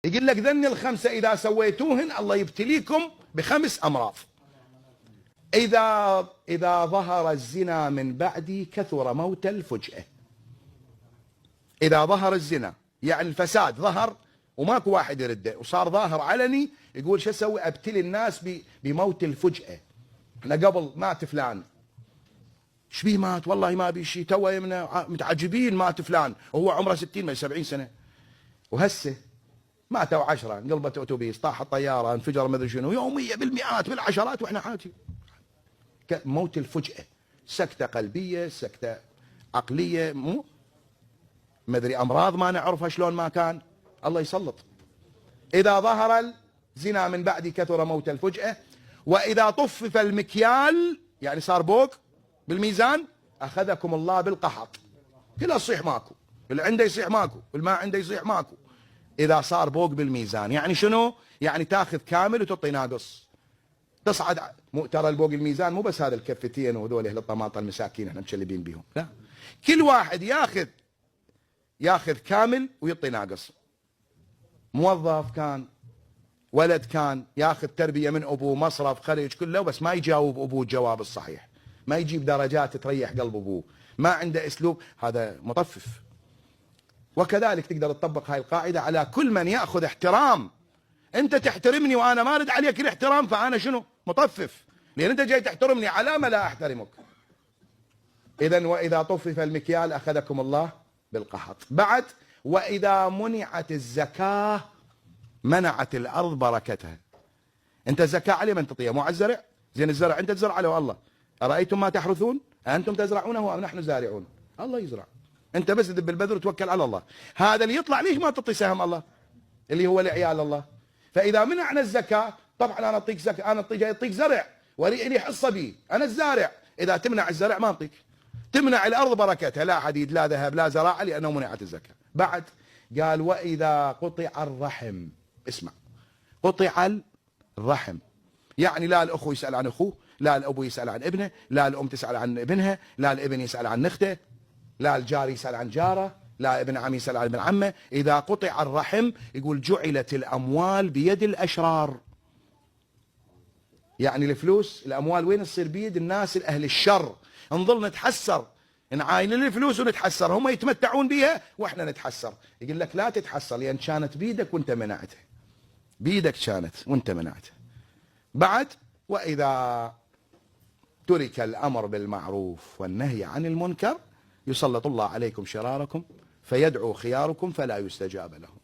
يقول لك ذن الخمسة إذا سويتوهن الله يبتليكم ب5 أمراض. إذا ظهر الزنا من بعدي كثر موت الفجأة. إذا ظهر الزنا يعني الفساد ظهر وماكو واحد يرده وصار ظاهر علني، يقول شو اسوي؟ ابتلي الناس بموت الفجأة. احنا قبل مات فلان، ايش بيه مات؟ والله ما بي شيء، تو يمنا متعجبين مات فلان وهو عمره 60 ما 70 سنة. وهسه ماتوا 10، انقلبت اتوبيس، طاحت طيارة، انفجر ما ادري شنو، يوميا بالمئات بالعشرات واحنا حاجي. موت الفجأة، سكتة قلبية، سكتة عقلية، مو ما ادري امراض ما نعرفها شلون ما كان الله يسلط. اذا ظهر الزنا من بعد كثر موت الفجأة. واذا طفف المكيال يعني صار بوق بالميزان اخذكم الله بالقحط. كله يصيح ماكو، اللي عنده يصيح ماكو، اللي ما عنده يصيح ماكو. اذا صار بوق بالميزان يعني شنو؟ يعني تاخذ كامل وتعطي ناقص، تصعد. ترى البوق الميزان مو بس هذا الكفتين وهذول اهل الطماطم المساكين احنا مشلبين بيهم، لا، كل واحد ياخذ كامل ويعطي ناقص. موظف كان، ولد كان، ياخذ تربيه من ابوه، مصرف، خرج كله، بس ما يجاوب ابوه الجواب الصحيح، ما يجيب درجات تريح قلب ابوه، ما عنده اسلوب، هذا مطفف. وكذلك تقدر تطبق هاي القاعده على كل من ياخذ احترام. انت تحترمني وانا ما ارد عليك الاحترام، فانا شنو؟ مطفف، لان انت جاي تحترمني على ما لا احترمك. اذا واذا طفف المكيال اخذكم الله بالقحط. بعد واذا منعت الزكاه منعت الارض بركتها. انت الزكاه على من تعطيها؟ مو على الزرع؟ زين الزرع انت تزرع له الله. ارايتم ما تحرثون انتم تزرعونه ام نحن زارعون؟ الله يزرع، انت بس دب البذر وتوكل على الله. هذا اللي يطلع ليش ما تعطي سهم الله اللي هو لعيال الله؟ فاذا منعنا الزكاه طبعا انا اعطيك زكاه، انا اعطيك زرع ولي حصه بيه، انا الزارع. اذا تمنع الزرع ما اعطيك، تمنع الارض بركتها، لا حديد لا ذهب لا زراعه، لانه منعت الزكاه. بعد قال واذا قطع الرحم، اسمع، قطع الرحم يعني لا الاخو يسال عن اخوه، لا الابو يسال عن ابنه، لا الام تسال عن ابنها، لا الابن يسال عن اخته، لا الجار يسال عن جاره، لا ابن عم يسال عن ابن عمه. اذا قطع الرحم يقول جعلت الاموال بيد الاشرار. يعني الفلوس الاموال وين تصير؟ بيد الناس الاهل الشر. نظل نتحسر، نعاين الفلوس ونتحسر، هم يتمتعون بها واحنا نتحسر. يقول لك لا تتحسر لان كانت بيدك وانت منعتها، بيدك كانت وانت منعتها. بعد واذا ترك الامر بالمعروف والنهي عن المنكر يسلط الله عليكم شراركم فيدعو خياركم فلا يستجاب لهم.